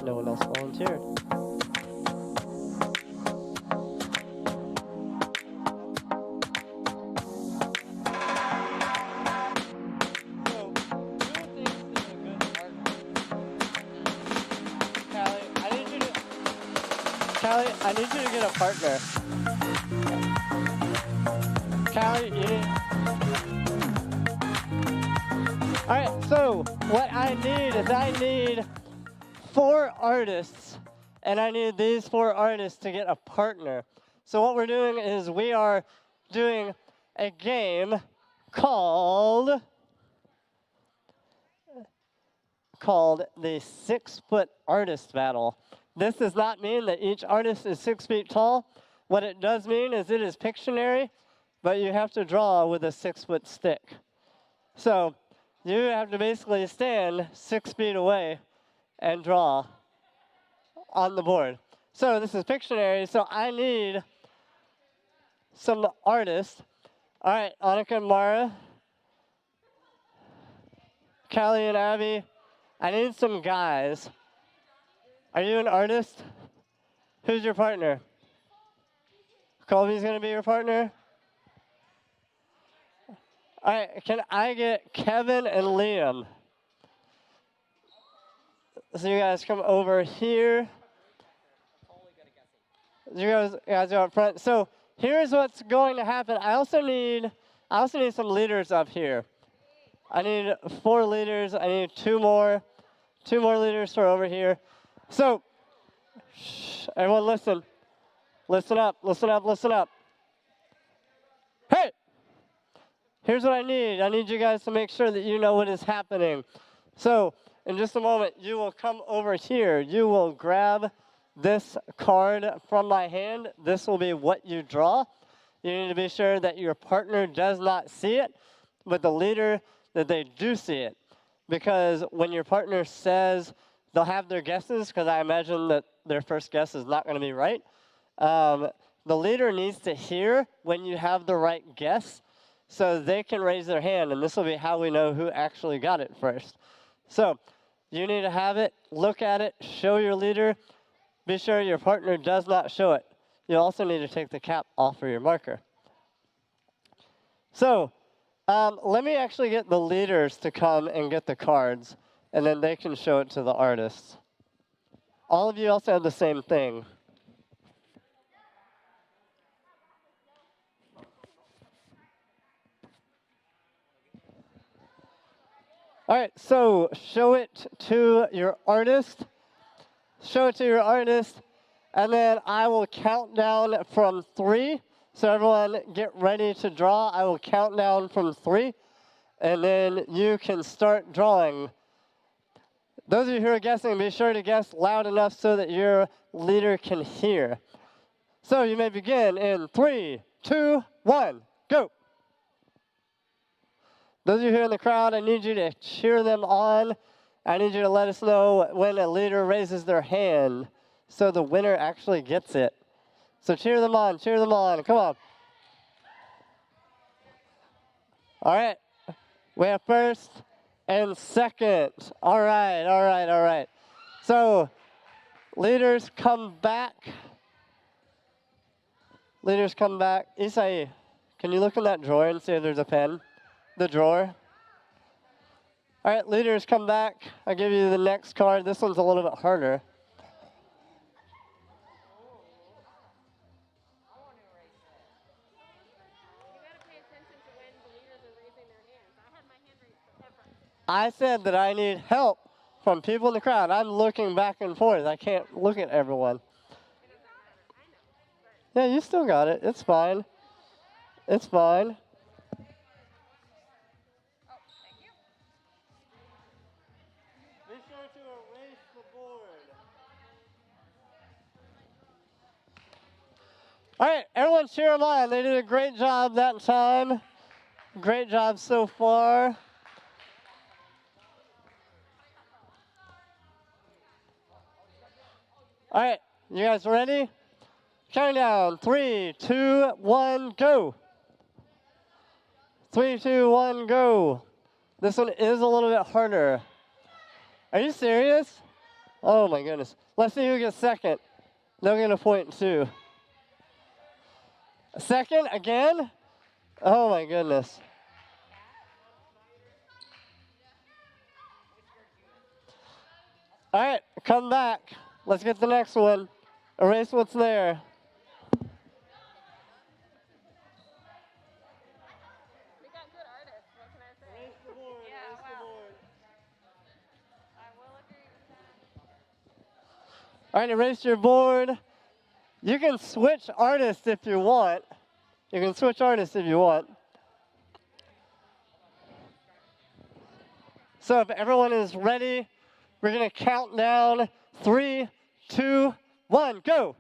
No one else volunteered. Callie, I need you to get a partner. Callie, Alright, so what I need 4 artists, and I need these 4 artists to get a partner. So what we're doing is we are doing a game called the 6-foot artist battle. This does not mean that each artist is 6 feet tall. What it does mean is it is Pictionary, but you have to draw with a 6-foot stick. So you have to basically stand 6 feet away and draw on the board. So this is Pictionary, so I need some artists. All right, Annika and Mara, Callie and Abby, I need some guys. Are you an artist? Who's your partner? Colby's gonna be your partner? All right, can I get Kevin and Liam? So you guys come over here. You guys are up front. So here's what's going to happen. I also need some leaders up here. I need 4 leaders. I need 2 more. 2 more leaders for over here. So, everyone listen. Listen up, listen up, listen up. Hey! Here's what I need. I need you guys to make sure that you know what is happening. So, in just a moment, you will come over here. You will grab this card from my hand. This will be what you draw. You need to be sure that your partner does not see it, but the leader, that they do see it. Because when your partner says they'll have their guesses, because I imagine that their first guess is not going to be right, the leader needs to hear when you have the right guess so they can raise their hand, and this will be how we know who actually got it first. So you need to have it, look at it, show your leader, be sure your partner does not show it. You also need to take the cap off of your marker. So let me actually get the leaders to come and get the cards, and then they can show it to the artists. All of you also have the same thing. All right, so show it to your artist. Show it to your artist, and then I will count down from 3. So everyone get ready to draw. I will count down from 3, and then you can start drawing. Those of you who are guessing, be sure to guess loud enough so that your leader can hear. So you may begin in 3, 2, 1, go. Those of you who are in the crowd, I need you to cheer them on. I need you to let us know when a leader raises their hand so the winner actually gets it. So cheer them on, come on. All right, we have first and second. All right. So leaders come back. Isai, can you look in that drawer and see if there's a pen? The drawer. All right, leaders, come back. I'll give you the next card. This one's a little bit harder. I said that I need help from people in the crowd. I'm looking back and forth. I can't look at everyone. Yeah, you still got it. It's fine. It's fine. Be sure to erase the board. All right, everyone cheer them on. They did a great job that time. Great job so far. All right, you guys ready? Counting down. 3, 2, 1, go. 3, 2, 1, go. This one is a little bit harder. Are you serious? Oh my goodness. Let's see who gets second. They'll get a point too. Second again? Oh my goodness. All right, come back. Let's get the next one. Erase what's there. We got good artists, what can I say? Erase the board, Yeah, erase the wow. board. I will agree with that. All right, erase your board. You can switch artists if you want. So if everyone is ready, we're going to count down. 3, 2, 1, go.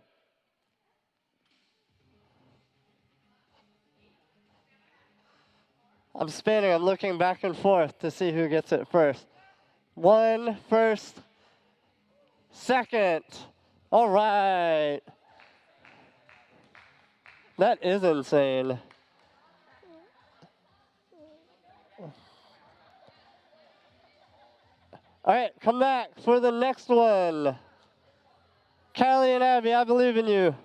I'm spinning. I'm looking back and forth to see who gets it first. 1 first, second. All right. That is insane. All right, come back for the next one. Callie and Abby, I believe in you.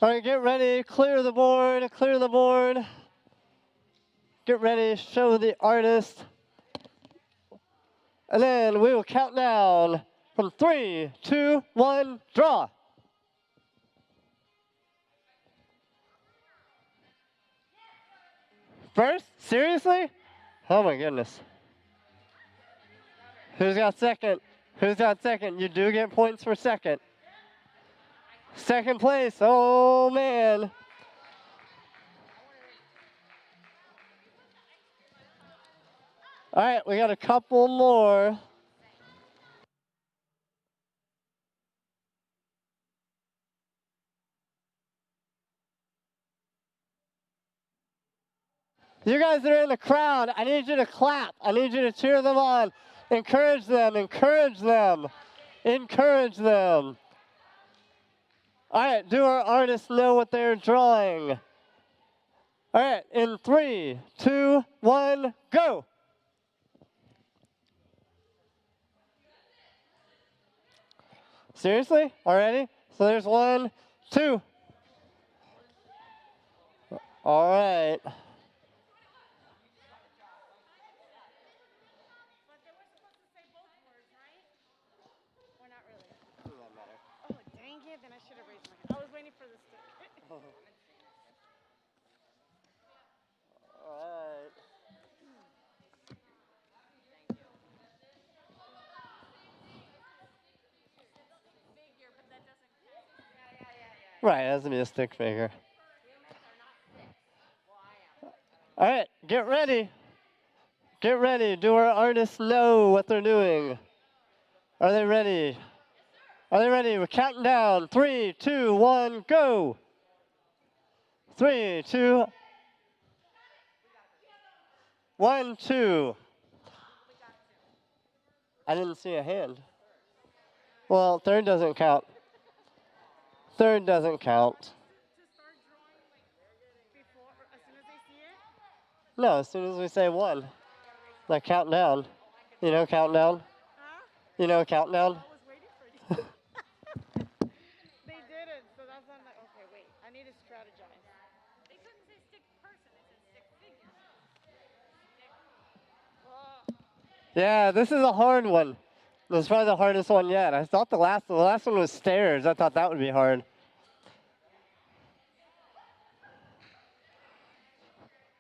All right, get ready, clear the board. Get ready, show the artist. And then we will count down from 3, 2, 1, draw. First? Seriously? Oh my goodness. Who's got second? Who's got second? You do get points for second. Second place. Oh man. All right, we got a couple more. You guys that are in the crowd, I need you to clap. I need you to cheer them on. Encourage them, encourage them, encourage them. All right, do our artists know what they're drawing? All right, in 3, 2, 1, go. Seriously? Already? So there's 1, 2. All right. Oh, dang it. Then I should have raised my hand. I was waiting for the stick. All right. Right, it has to be a stick figure. All right, get ready. Get ready. Do our artists know what they're doing? Are they ready? Are they ready? We're counting down. 3, 2, 1, go. 3, 2, 1, 2. I didn't see a hand. Well, third doesn't count. Third doesn't count. To start drawing, like, before, or as soon as they see it? No, as soon as we say 1. Like countdown. You know countdown? Huh? You know countdown? I was waiting for you. They didn't, so that's why I'm like, okay, wait. I need to strategize. They couldn't say stick person, they said stick figure. Yeah, this is a hard one. This is probably the hardest one yet. I thought the last one was stairs. I thought that would be hard.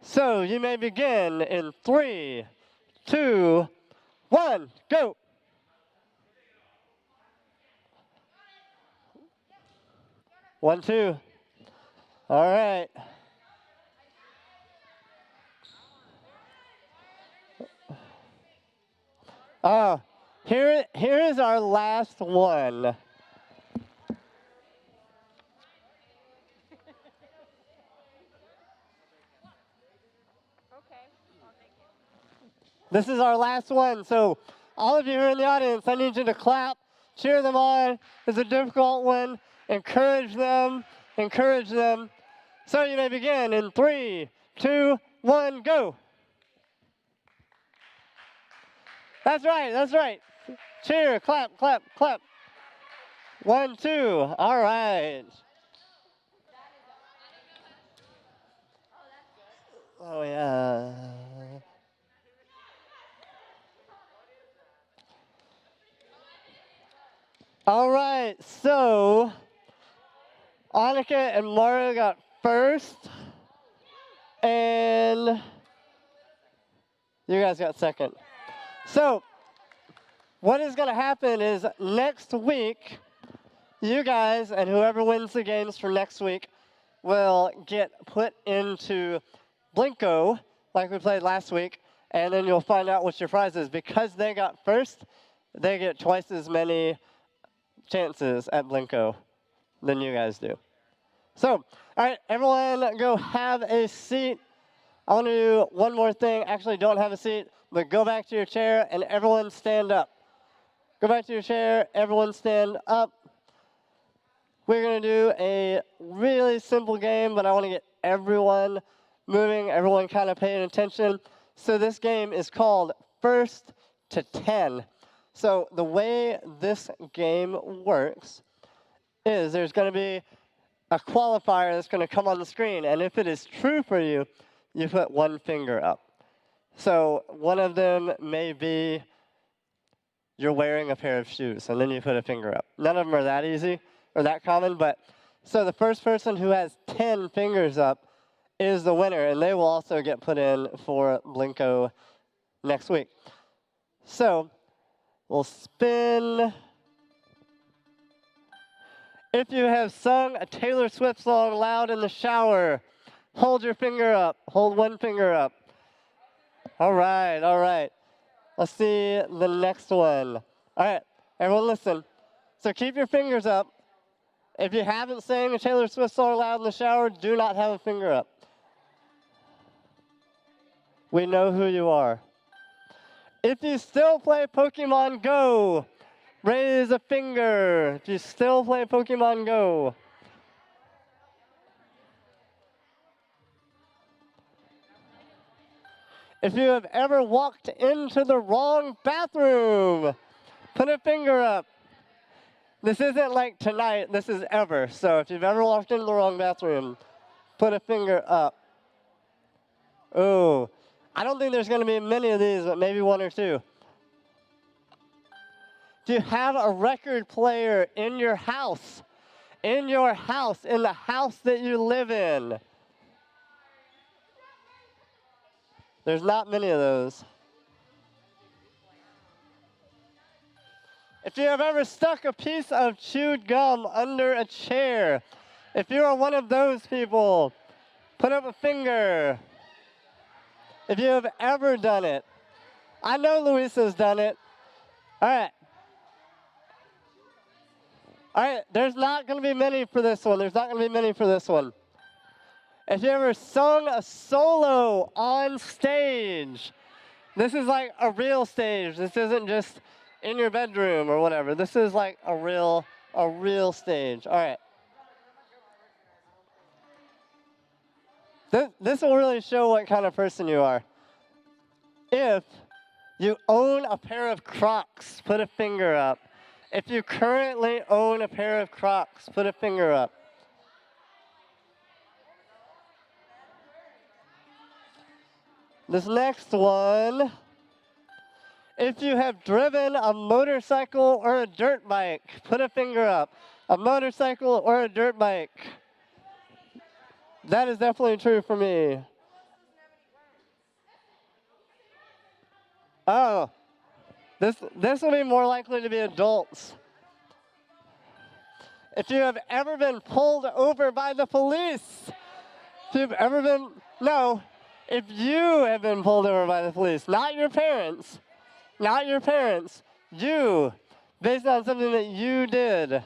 So you may begin in 3, 2, 1, go. One, 2. All right. Here is our last one. Okay. Oh, thank you. This is our last one. So all of you here in the audience, I need you to clap, cheer them on. It's a difficult one. Encourage them. Encourage them. So you may begin in 3, 2, 1, go. That's right. That's right. Cheer, clap, clap, clap. 1, 2. All right. Oh, yeah. All right. So Annika and Mario got first. And you guys got second. So what is going to happen is next week, you guys and whoever wins the games for next week will get put into Blinko like we played last week, and then you'll find out what your prize is. Because they got first, they get twice as many chances at Blinko than you guys do. So, all right, everyone go have a seat. I want to do one more thing. Actually, don't have a seat, but go back to your chair and everyone stand up. Go back to your chair, everyone stand up. We're going to do a really simple game, but I want to get everyone moving, everyone kind of paying attention. So this game is called First to 10. So the way this game works is there's going to be a qualifier that's going to come on the screen, and if it is true for you, you put one finger up. So one of them may be you're wearing a pair of shoes, and then you put a finger up. None of them are that easy or that common, but so the first person who has 10 fingers up is the winner, and they will also get put in for Blinko next week. So we'll spin. If you have sung a Taylor Swift song loud in the shower, hold your finger up. Hold one finger up. All right, all right. Let's see the next one. All right, everyone listen. So keep your fingers up. If you haven't sang a Taylor Swift song loud in the shower, do not have a finger up. We know who you are. If you still play Pokemon Go, raise a finger. If you still play Pokemon Go. If you have ever walked into the wrong bathroom, put a finger up. This isn't like tonight, this is ever. So if you've ever walked into the wrong bathroom, put a finger up. Ooh, I don't think there's going to be many of these, but maybe one or two. Do you have a record player in your house? In your house, in the house that you live in? There's not many of those. If you have ever stuck a piece of chewed gum under a chair, if you are one of those people, put up a finger. If you have ever done it. I know Luisa's done it. All right. All right, there's not going to be many for this one. There's not going to be many for this one. If you ever sung a solo on stage, this is like a real stage. This isn't just in your bedroom or whatever. This is like a real stage. All right. This will really show what kind of person you are. If you own a pair of Crocs, put a finger up. If you currently own a pair of Crocs, put a finger up. This next one, if you have driven a motorcycle or a dirt bike, put a finger up. A motorcycle or a dirt bike. That is definitely true for me. Oh, this will be more likely to be adults. If you have ever been pulled over by the police, if you have been pulled over by the police, not your parents, you, based on something that you did.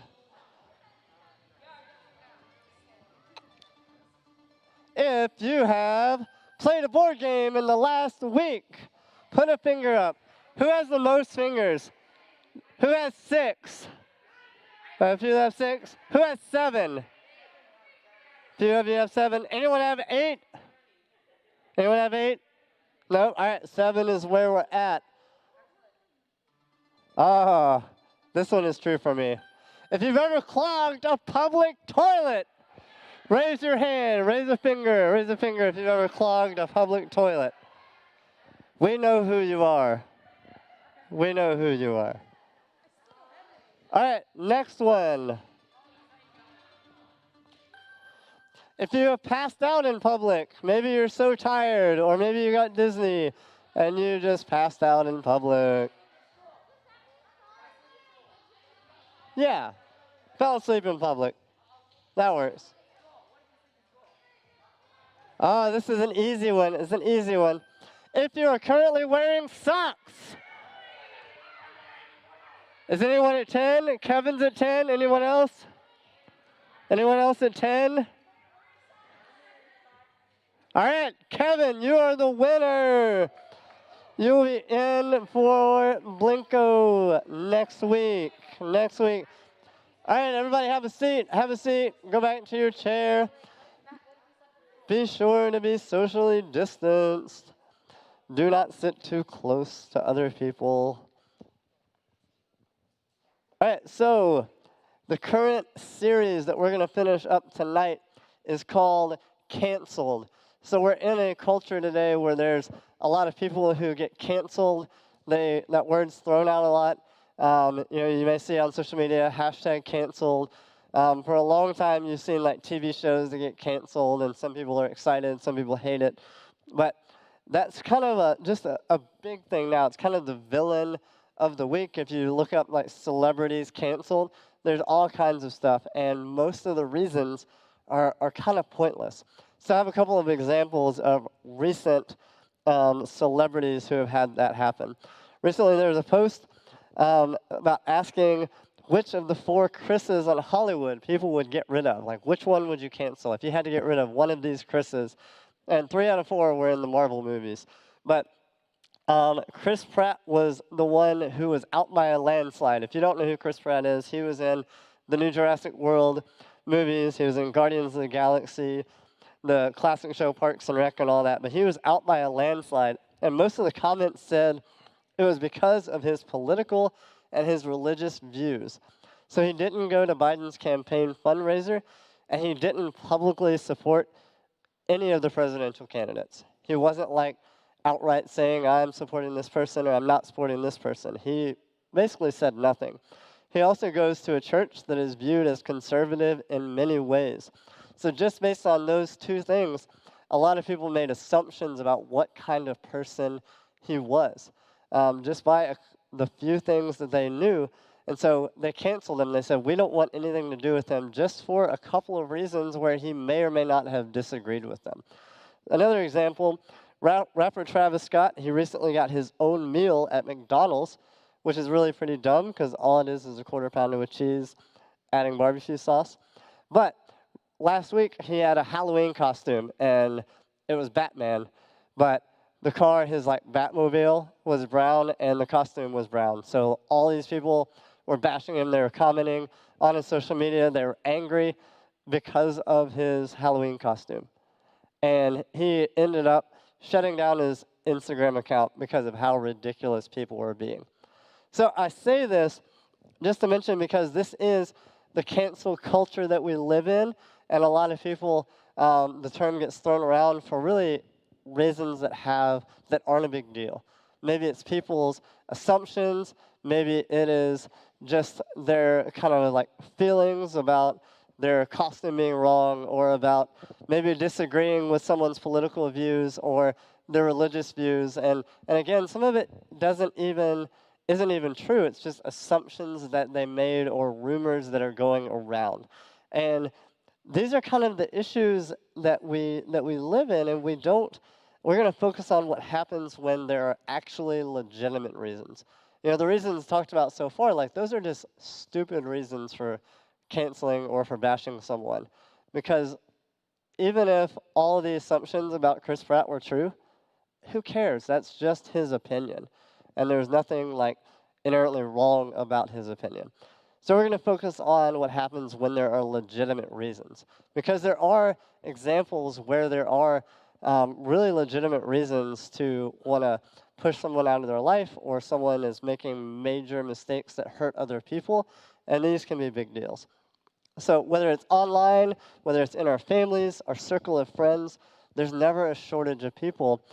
If you have played a board game in the last week, put a finger up. Who has the most fingers? Who has 6? A few have 6. Who has 7? A few of you have 7. Anyone have 8? Anyone have 8? No? All right, 7 is where we're at. This one is true for me. If you've ever clogged a public toilet, raise your hand, raise a finger if you've ever clogged a public toilet. We know who you are. We know who you are. All right, next one. If you have passed out in public, maybe you're so tired, or maybe you got Disney, and you just passed out in public. Yeah, fell asleep in public. That works. Oh, this is an easy one. It's an easy one. If you are currently wearing socks. Is anyone at 10? Kevin's at 10. Anyone else? Anyone else at 10? All right, Kevin, you are the winner. You will be in for Blinko next week. Next week. All right, everybody have a seat. Have a seat. Go back to your chair. Be sure to be socially distanced. Do not sit too close to other people. All right, so the current series that we're going to finish up tonight is called Canceled. So we're in a culture today where there's a lot of people who get canceled. That word's thrown out a lot. You may see on social media, hashtag canceled. For a long time, you've seen like TV shows that get canceled, and some people are excited, some people hate it. But that's kind of just a big thing now. It's kind of the villain of the week. If you look up like celebrities canceled, there's all kinds of stuff, and most of the reasons are kind of pointless. So I have a couple of examples of recent celebrities who have had that happen. Recently, there was a post about asking which of the 4 Chris's on Hollywood people would get rid of. Like, which one would you cancel if you had to get rid of one of these Chris's? And 3 out of 4 were in the Marvel movies. But Chris Pratt was the one who was out by a landslide. If you don't know who Chris Pratt is, he was in the new Jurassic World movies. He was in Guardians of the Galaxy, the classic show Parks and Rec and all that. But he was out by a landslide. And most of the comments said it was because of his political and his religious views. So he didn't go to Biden's campaign fundraiser, and he didn't publicly support any of the presidential candidates. He wasn't like outright saying, I'm supporting this person or I'm not supporting this person. He basically said nothing. He also goes to a church that is viewed as conservative in many ways. So just based on those 2 things, a lot of people made assumptions about what kind of person he was, just by the few things that they knew. And so they canceled him. They said, we don't want anything to do with him, just for a couple of reasons where he may or may not have disagreed with them. Another example, rapper Travis Scott, he recently got his own meal at McDonald's, which is really pretty dumb because all it is a quarter pounder with cheese, adding barbecue sauce. But last week, he had a Halloween costume, and it was Batman. But the car, his like Batmobile, was brown, and the costume was brown. So all these people were bashing him. They were commenting on his social media. They were angry because of his Halloween costume. And he ended up shutting down his Instagram account because of how ridiculous people were being. So I say this just to mention because this is the cancel culture that we live in, and a lot of people, the term gets thrown around for really reasons that aren't a big deal. Maybe it's people's assumptions, maybe it is just their kind of like feelings about their costume being wrong, or about maybe disagreeing with someone's political views or their religious views. And again, some of it isn't even true. It's just assumptions that they made or rumors that are going around. And these are kind of the issues that we live in, and we're going to focus on what happens when there are actually legitimate reasons. The reasons talked about so far, like those are just stupid reasons for canceling or for bashing someone. Because even if all of the assumptions about Chris Pratt were true, who cares? That's just his opinion. And there's nothing like inherently wrong about his opinion. So we're going to focus on what happens when there are legitimate reasons. Because there are examples where there are really legitimate reasons to want to push someone out of their life, or someone is making major mistakes that hurt other people, and these can be big deals. So whether it's online, whether it's in our families, our circle of friends, there's never a shortage of people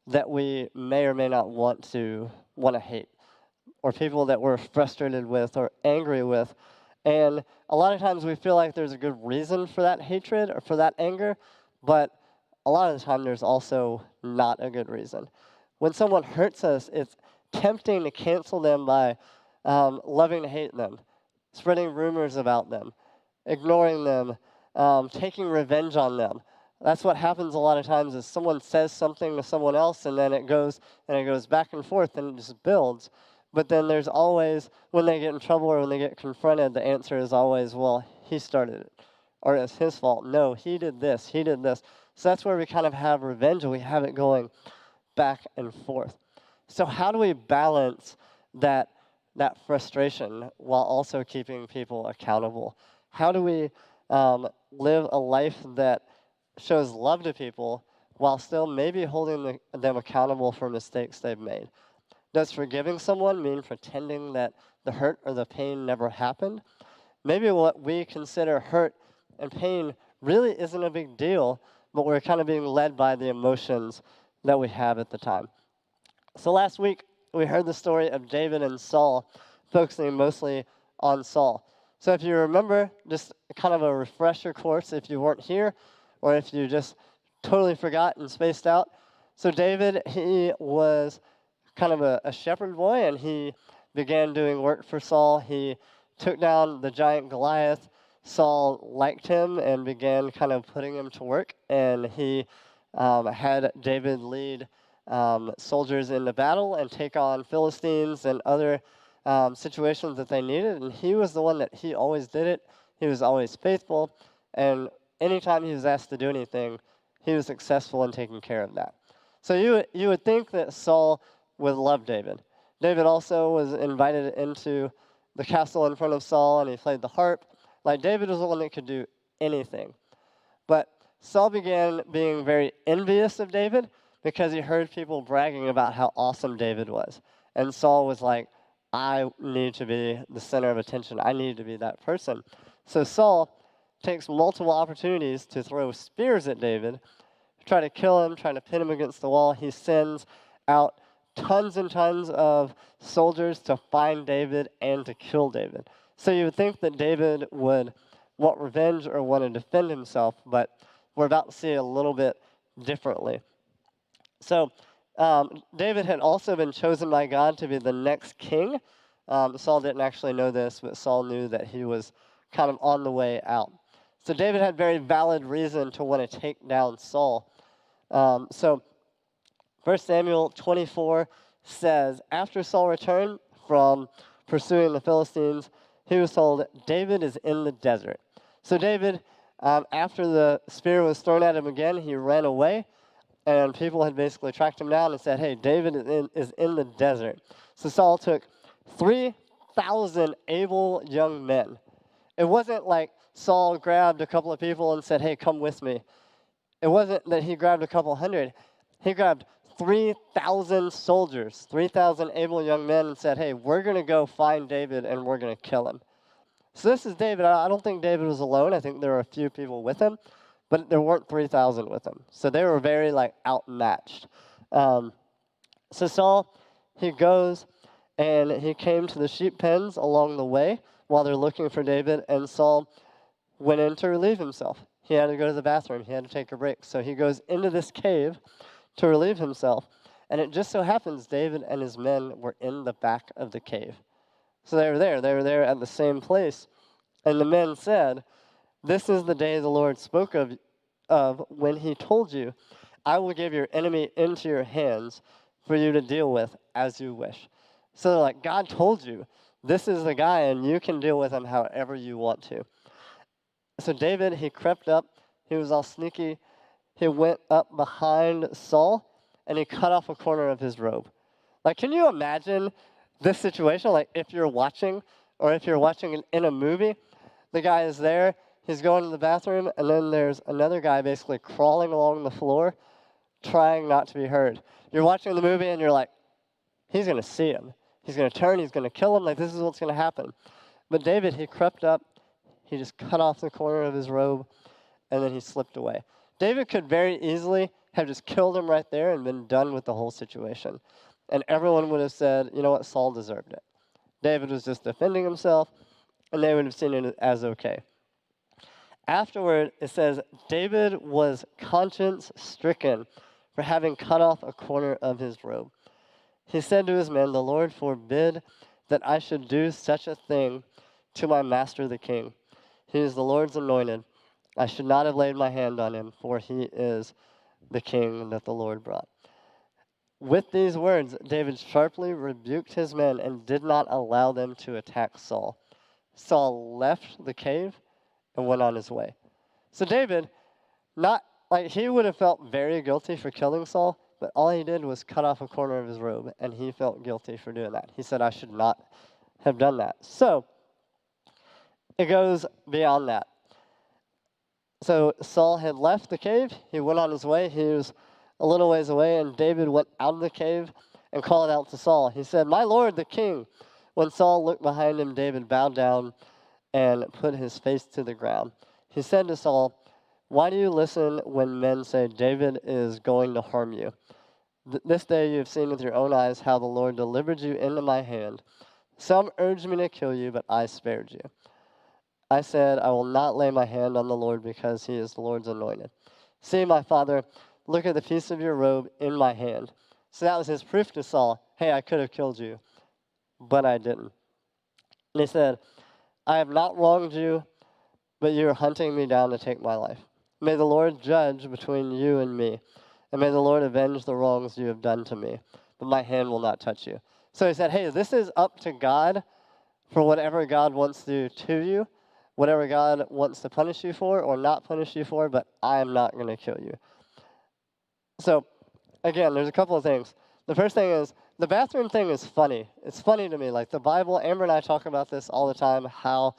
that we may or may not want to hate, or people that we're frustrated with or angry with. And a lot of times we feel like there's a good reason for that hatred or for that anger, but a lot of the time there's also not a good reason. When someone hurts us, it's tempting to cancel them by loving to hate them, spreading rumors about them, ignoring them, taking revenge on them. That's what happens a lot of times, is someone says something to someone else, and then it goes back and forth, and it just builds. But then there's always, when they get in trouble or when they get confronted, the answer is always, well, he started it, or it's his fault. No, he did this, he did this. So that's where we kind of have revenge, and we have it going back and forth. So how do we balance that frustration while also keeping people accountable? How do we live a life that shows love to people while still maybe holding them accountable for mistakes they've made? Does forgiving someone mean pretending that the hurt or the pain never happened? Maybe what we consider hurt and pain really isn't a big deal, but we're kind of being led by the emotions that we have at the time. So last week, we heard the story of David and Saul. focusing mostly on Saul. So if you remember, just kind of a refresher course if you weren't here, or if you just totally forgot and spaced out. So David, he was kind of a shepherd boy, and he began doing work for Saul. He took down the giant Goliath. Saul liked him and began kind of putting him to work, and he had David lead soldiers into battle and take on Philistines and other situations that they needed. And he was the one that he always did it. He was always faithful, and anytime he was asked to do anything, he was successful in taking care of that. So you would think that Saul would love David. David also was invited into the castle in front of Saul, and he played the harp. Like, David was the one that could do anything. But Saul began being very envious of David because he heard people bragging about how awesome David was. And Saul was like, I need to be the center of attention. I need to be that person. So Saul takes multiple opportunities to throw spears at David, try to kill him, try to pin him against the wall. He sends out tons and tons of soldiers to find David and to kill David. So you would think that David would want revenge or want to defend himself, but we're about to see it a little bit differently. So David had also been chosen by God to be the next king. Saul didn't actually know this, but Saul knew that he was kind of on the way out. So David had very valid reason to want to take down Saul. So 1 Samuel 24 says, after Saul returned from pursuing the Philistines, he was told, David is in the desert. So David, after the spear was thrown at him again, he ran away, and people had basically tracked him down and said, hey, David is in the desert. So Saul took 3,000 able young men. It wasn't like Saul grabbed a couple of people and said, hey, come with me. It wasn't that he grabbed a couple hundred. He grabbed 3,000 soldiers, 3,000 able young men, and said, hey, we're going to go find David and we're going to kill him. So this is David. I don't think David was alone. I think there were a few people with him, but there weren't 3,000 with him. So they were very, outmatched. So Saul, he goes, and he came to the sheep pens along the way while they're looking for David, and Saul went in to relieve himself. He had to go to the bathroom. He had to take a break. So he goes into this cave to relieve himself. And it just so happens David and his men were in the back of the cave. So they were there. They were there at the same place. And the men said, this is the day the Lord spoke of when he told you, I will give your enemy into your hands for you to deal with as you wish. So they're like, God told you, this is the guy, and you can deal with him however you want to. So David, he crept up. He was all sneaky. He went up behind Saul, and he cut off a corner of his robe. Like, can you imagine this situation? Like, if you're watching, or if you're watching in a movie, the guy is there, he's going to the bathroom, and then there's another guy basically crawling along the floor, trying not to be heard. You're watching the movie, and you're like, he's going to see him. He's going to turn, he's going to kill him, like, this is what's going to happen. But David, he crept up, he just cut off the corner of his robe, and then he slipped away. David could very easily have just killed him right there and been done with the whole situation. And everyone would have said, you know what, Saul deserved it. David was just defending himself, and they would have seen it as okay. Afterward, it says, David was conscience-stricken for having cut off a corner of his robe. He said to his men, the Lord forbid that I should do such a thing to my master the king. He is the Lord's anointed. I should not have laid my hand on him, for he is the king that the Lord brought. With these words, David sharply rebuked his men and did not allow them to attack Saul. Saul left the cave and went on his way. So David, he would have felt very guilty for killing Saul, but all he did was cut off a corner of his robe, and he felt guilty for doing that. He said, I should not have done that. So it goes beyond that. So Saul had left the cave. He went on his way. He was a little ways away, and David went out of the cave and called out to Saul. He said, my lord, the king. When Saul looked behind him, David bowed down and put his face to the ground. He said to Saul, why do you listen when men say David is going to harm you? This day you have seen with your own eyes how the Lord delivered you into my hand. Some urged me to kill you, but I spared you. I said, I will not lay my hand on the Lord because he is the Lord's anointed. See, my father, look at the piece of your robe in my hand. So that was his proof to Saul. Hey, I could have killed you, but I didn't. And he said, I have not wronged you, but you are hunting me down to take my life. May the Lord judge between you and me, and may the Lord avenge the wrongs you have done to me, but my hand will not touch you. So he said, hey, this is up to God for whatever God wants to do to you, whatever God wants to punish you for or not punish you for, but I am not going to kill you. So, again, there's a couple of things. The first thing is, the bathroom thing is funny. It's funny to me. Like the Bible, Amber and I talk about this all the time, how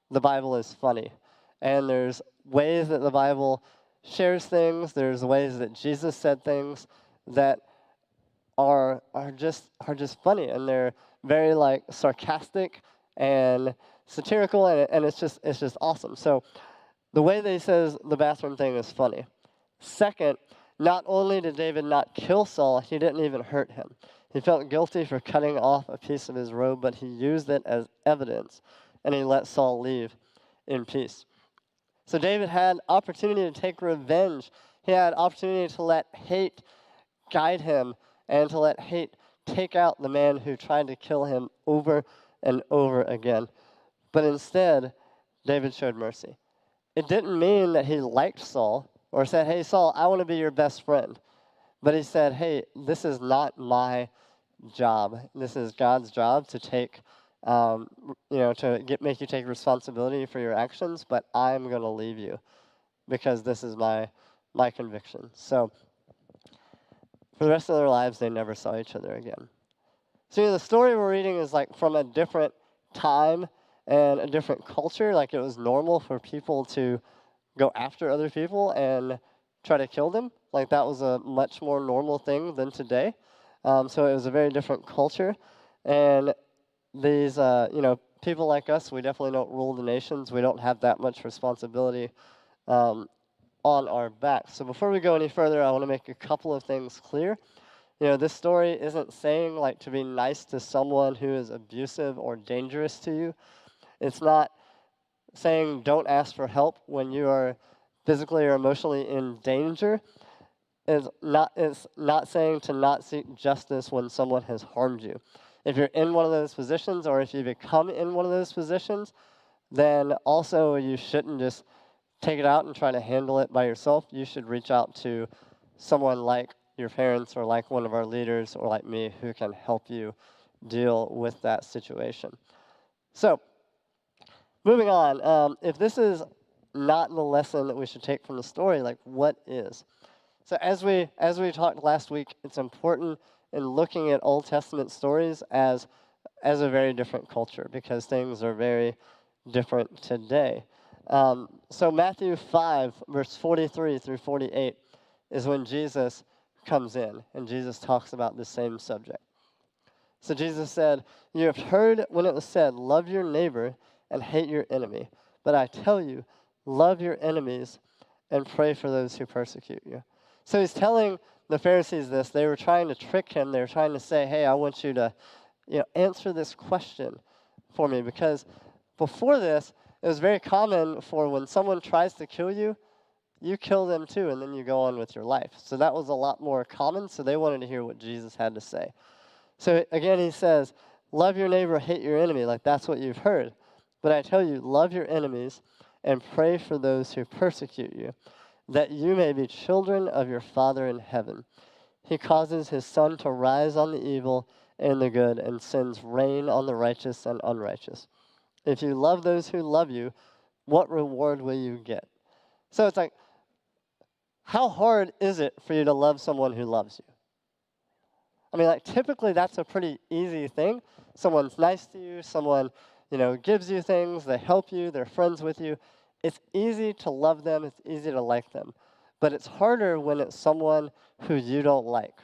the Bible is funny. And there's ways that the Bible shares things, there's ways that Jesus said things that are just funny, and they're very like sarcastic and satirical, and it's just awesome. So the way that he says the bathroom thing is funny. Second, not only did David not kill Saul, he didn't even hurt him. He felt guilty for cutting off a piece of his robe, but he used it as evidence, and he let Saul leave in peace. So David had opportunity to take revenge. He had opportunity to let hate guide him and to let hate take out the man who tried to kill him over and over again. But instead, David showed mercy. It didn't mean that he liked Saul or said, hey, Saul, I want to be your best friend. But he said, hey, this is not my job. This is God's job to take, make you take responsibility for your actions, but I'm going to leave you because this is my conviction. So for the rest of their lives, they never saw each other again. So the story we're reading is like from a different time and a different culture. Like it was normal for people to go after other people and try to kill them. Like that was a much more normal thing than today. So it was a very different culture. And these, people like us, we definitely don't rule the nations. We don't have that much responsibility on our backs. So before we go any further, I want to make a couple of things clear. This story isn't saying like to be nice to someone who is abusive or dangerous to you. It's not saying don't ask for help when you are physically or emotionally in danger. It's not saying to not seek justice when someone has harmed you. If you're in one of those positions or if you become in one of those positions, then also you shouldn't just take it out and try to handle it by yourself. You should reach out to someone like your parents or like one of our leaders or like me who can help you deal with that situation. So, moving on, if this is not the lesson that we should take from the story, like what is? So as we talked last week, it's important in looking at Old Testament stories as a very different culture because things are very different today. So Matthew 5, verse 43 through 48 is when Jesus comes in, and Jesus talks about the same subject. So Jesus said, you have heard when it was said, love your neighbor and hate your enemy. But I tell you, love your enemies and pray for those who persecute you. So he's telling the Pharisees this. They were trying to trick him. They were trying to say, hey, I want you to answer this question for me. Because before this, it was very common for when someone tries to kill you, you kill them too, and then you go on with your life. So that was a lot more common, so they wanted to hear what Jesus had to say. So again, he says, love your neighbor, hate your enemy. Like that's what you've heard. But I tell you, love your enemies and pray for those who persecute you, that you may be children of your Father in heaven. He causes his sun to rise on the evil and the good and sends rain on the righteous and unrighteous. If you love those who love you, what reward will you get? So it's like, how hard is it for you to love someone who loves you? I mean, like, typically that's a pretty easy thing. Someone's nice to you, someone, gives you things, they help you, they're friends with you. It's easy to love them, it's easy to like them. But it's harder when it's someone who you don't like.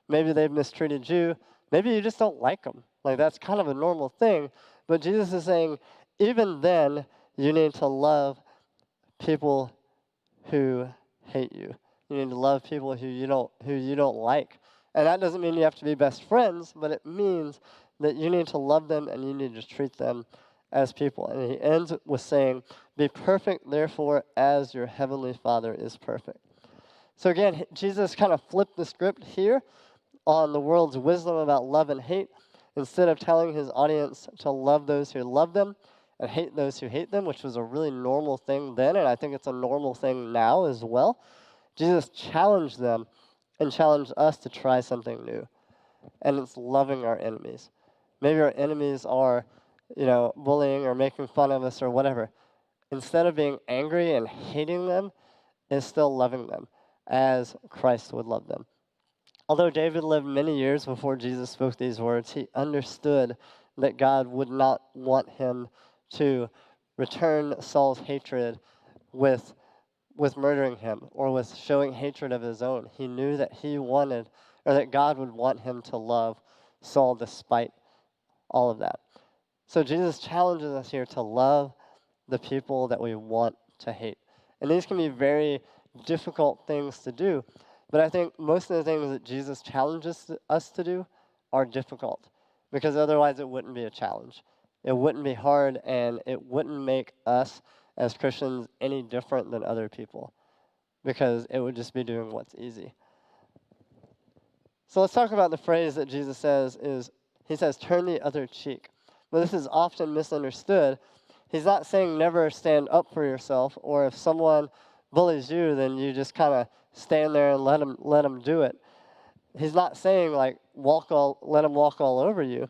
Maybe they've mistreated you, maybe you just don't like them. Like, that's kind of a normal thing. But Jesus is saying, even then, you need to love people who hate you. You need to love people who you don't like. And that doesn't mean you have to be best friends, but it means that you need to love them and you need to treat them as people. And he ends with saying, be perfect, therefore, as your heavenly Father is perfect. So again, Jesus kind of flipped the script here on the world's wisdom about love and hate. Instead of telling his audience to love those who love them and hate those who hate them, which was a really normal thing then, and I think it's a normal thing now as well, Jesus challenged them and challenged us to try something new. And it's loving our enemies. Maybe our enemies are, bullying or making fun of us or whatever. Instead of being angry and hating them, is still loving them as Christ would love them. Although David lived many years before Jesus spoke these words, he understood that God would not want him to return Saul's hatred with murdering him or with showing hatred of his own. He knew that that God would want him to love Saul despite all of that. So Jesus challenges us here to love the people that we want to hate. And these can be very difficult things to do, but I think most of the things that Jesus challenges us to do are difficult, because otherwise it wouldn't be a challenge. It wouldn't be hard, and it wouldn't make us as Christians any different than other people, because it would just be doing what's easy. So let's talk about the phrase that Jesus says he says, turn the other cheek. Well, this is often misunderstood. He's not saying never stand up for yourself, or if someone bullies you, then you just kind of stand there and let them do it. He's not saying like let him walk all over you.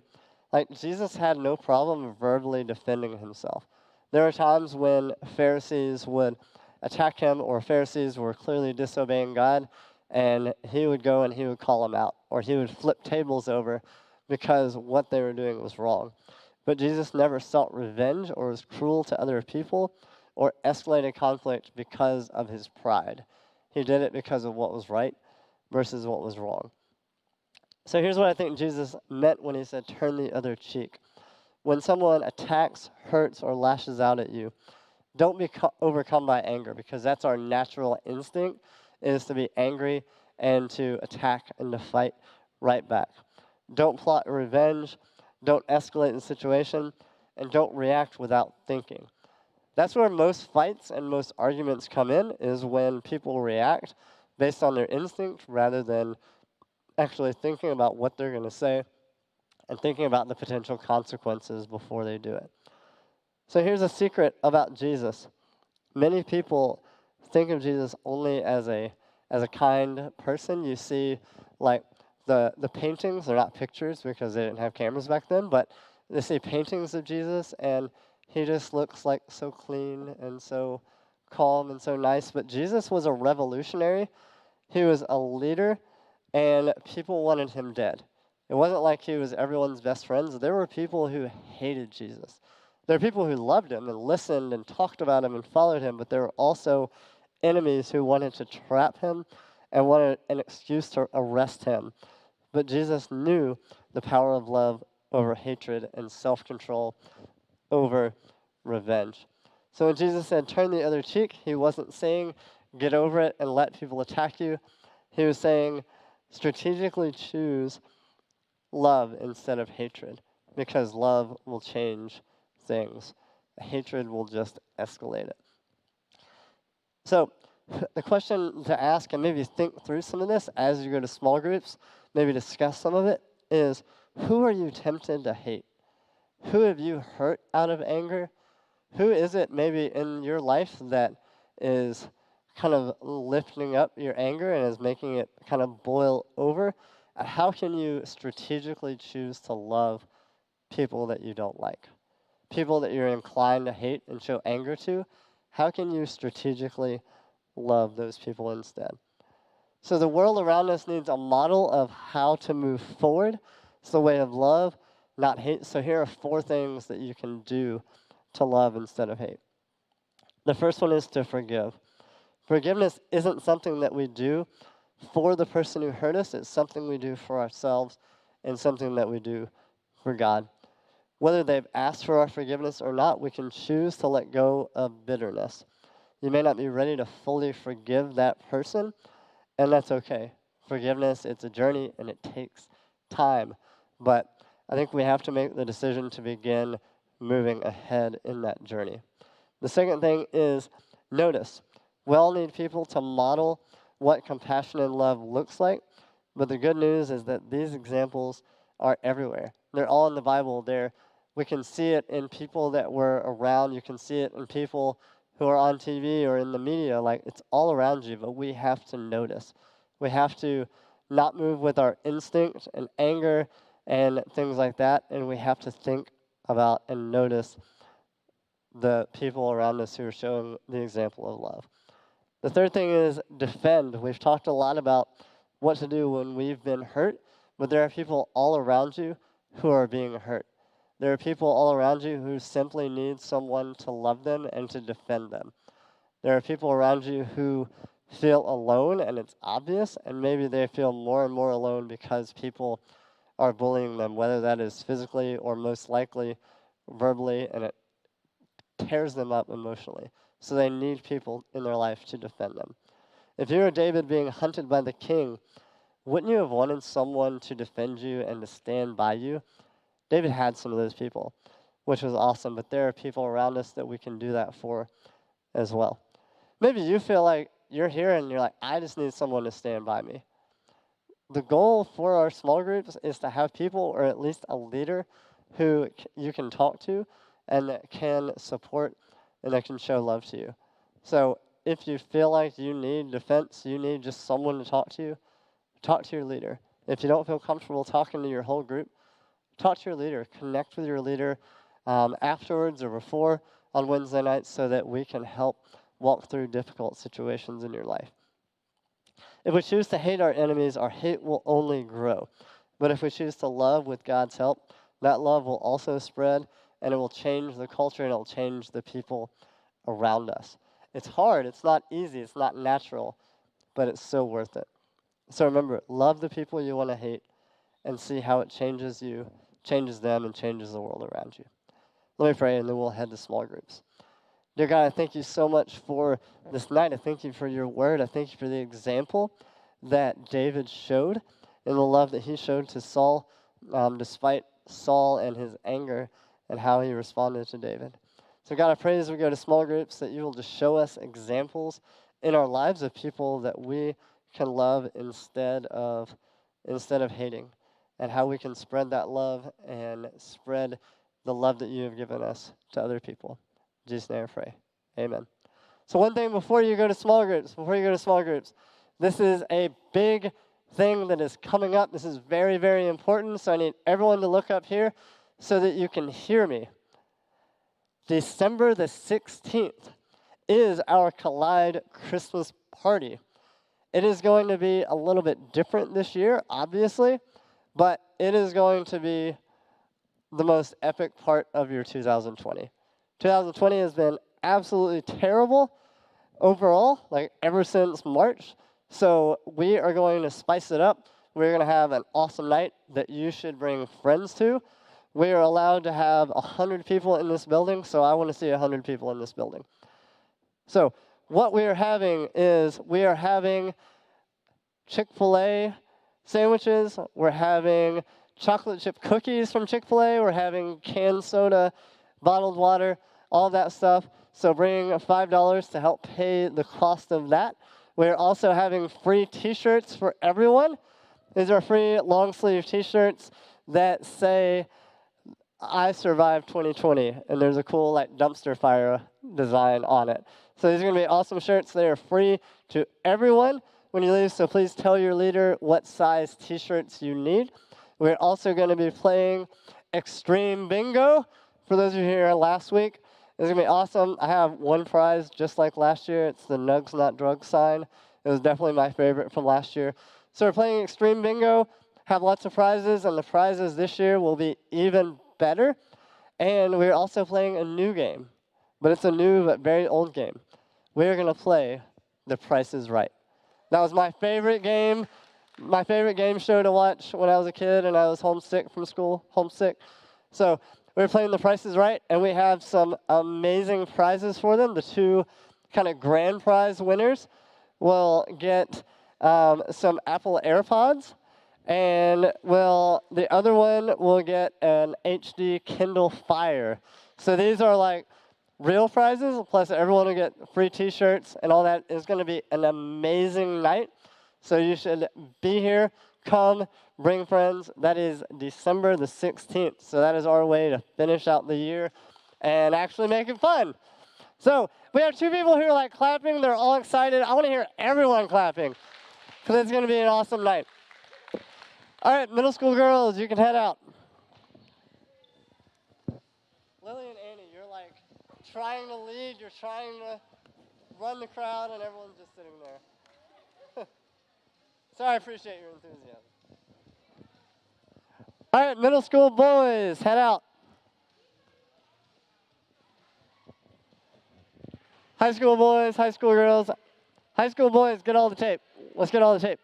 Like, Jesus had no problem verbally defending himself. There are times when Pharisees would attack him, or Pharisees were clearly disobeying God, and he would go and he would call them out, or he would flip tables over because what they were doing was wrong. But Jesus never sought revenge or was cruel to other people or escalated conflict because of his pride. He did it because of what was right versus what was wrong. So here's what I think Jesus meant when he said, turn the other cheek. When someone attacks, hurts, or lashes out at you, don't be overcome by anger, because that's our natural instinct, is to be angry and to attack and to fight right back. Don't plot revenge, don't escalate the situation, and don't react without thinking. That's where most fights and most arguments come in, is when people react based on their instinct rather than actually thinking about what they're going to say and thinking about the potential consequences before they do it. So here's a secret about Jesus. Many people think of Jesus only as a kind person. You see, like, the paintings, they're not pictures because they didn't have cameras back then, but they see paintings of Jesus, and he just looks like so clean and so calm and so nice. But Jesus was a revolutionary. He was a leader, and people wanted him dead. It wasn't like he was everyone's best friends. There were people who hated Jesus. There were people who loved him and listened and talked about him and followed him, but there were also enemies who wanted to trap him and wanted an excuse to arrest him. But Jesus knew the power of love over hatred and self-control over revenge. So when Jesus said, turn the other cheek, he wasn't saying, get over it and let people attack you. He was saying, strategically choose love instead of hatred, because love will change things. Hatred will just escalate it. So the question to ask, and maybe think through some of this as you go to small groups, maybe discuss some of it, is who are you tempted to hate? Who have you hurt out of anger? Who is it maybe in your life that is kind of lifting up your anger and is making it kind of boil over? How can you strategically choose to love people that you don't like? People that you're inclined to hate and show anger to? How can you strategically love those people instead? So the world around us needs a model of how to move forward. It's the way of love, not hate. So here are 4 things that you can do to love instead of hate. The first one is to forgive. Forgiveness isn't something that we do for the person who hurt us. It's something we do for ourselves and something that we do for God. Whether they've asked for our forgiveness or not, we can choose to let go of bitterness. You may not be ready to fully forgive that person, and that's okay. Forgiveness, it's a journey, and it takes time. But I think we have to make the decision to begin moving ahead in that journey. The second thing is notice. We all need people to model what compassion and love looks like, but the good news is that these examples are everywhere. They're all in the Bible. We can see it in people that were around. You can see it in people who are on TV or in the media. Like, it's all around you, but we have to notice. We have to not move with our instinct and anger and things like that, and we have to think about and notice the people around us who are showing the example of love. The third thing is defend. We've talked a lot about what to do when we've been hurt, but there are people all around you who are being hurt. There are people all around you who simply need someone to love them and to defend them. There are people around you who feel alone, and it's obvious, and maybe they feel more and more alone because people are bullying them, whether that is physically or most likely verbally, and it tears them up emotionally. So they need people in their life to defend them. If you were David being hunted by the king, wouldn't you have wanted someone to defend you and to stand by you? David had some of those people, which was awesome, but there are people around us that we can do that for as well. Maybe you feel like you're here and you're like, I just need someone to stand by me. The goal for our small groups is to have people, or at least a leader, who you can talk to and that can support and that can show love to you. So if you feel like you need defense, you need just someone to talk to your leader. If you don't feel comfortable talking to your whole group, talk to your leader. Connect with your leader afterwards or before on Wednesday nights so that we can help walk through difficult situations in your life. If we choose to hate our enemies, our hate will only grow. But if we choose to love with God's help, that love will also spread, and it will change the culture, and it will change the people around us. It's hard. It's not easy. It's not natural, but it's so worth it. So remember, love the people you want to hate and see how it changes you, changes them, and changes the world around you. Let me pray, and then we'll head to small groups. Dear God, I thank you so much for this night. I thank you for your word. I thank you for the example that David showed and the love that he showed to Saul, despite Saul and his anger and how he responded to David. So God, I pray as we go to small groups that you will just show us examples in our lives of people that we can love instead of hating, and how we can spread that love and spread the love that you have given us to other people. In Jesus' name I pray. Amen. So one thing before you go to small groups, this is a big thing that is coming up. This is very, very important, so I need everyone to look up here so that you can hear me. December the 16th is our Collide Christmas party. It is going to be a little bit different this year, obviously, but it is going to be the most epic part of your 2020. 2020 has been absolutely terrible overall, like ever since March. So we are going to spice it up. We're going to have an awesome night that you should bring friends to. We are allowed to have 100 people in this building, so I want to see 100 people in this building. So what we are having is Chick-fil-A sandwiches. We're having chocolate chip cookies from Chick-fil-A. We're having canned soda, bottled water, all that stuff. So bring $5 to help pay the cost of that. We're also having free T-shirts for everyone. These are free long sleeve T-shirts that say, I survived 2020, and there's a cool like dumpster fire design on it. So these are going to be awesome shirts. They are free to everyone when you leave, so please tell your leader what size T-shirts you need. We're also going to be playing Extreme Bingo. For those of you here last week, it's going to be awesome. I have one prize just like last year. It's the Nugs Not Drugs sign. It was definitely my favorite from last year. So we're playing Extreme Bingo, have lots of prizes, and the prizes this year will be even better. And we're also playing a new game, but it's a new but very old game. We're going to play The Price is Right. That was my favorite game show to watch when I was a kid and I was homesick from school, So we're playing The Price is Right, and we have some amazing prizes for them. The two kind of grand prize winners will get some Apple AirPods, And the other one will get an HD Kindle Fire. So these are like real prizes, plus everyone will get free t-shirts and all that. It's going to be an amazing night. So you should be here, come, bring friends. That is December the 16th. So that is our way to finish out the year and actually make it fun. So we have 2 people here like clapping. They're all excited. I want to hear everyone clapping because it's going to be an awesome night. All right, middle school girls, you can head out. Lily and Annie, you're like trying to lead. You're trying to run the crowd, and everyone's just sitting there. So I appreciate your enthusiasm. All right, middle school boys, head out. High school boys, high school girls. High school boys, get all the tape. Let's get all the tape.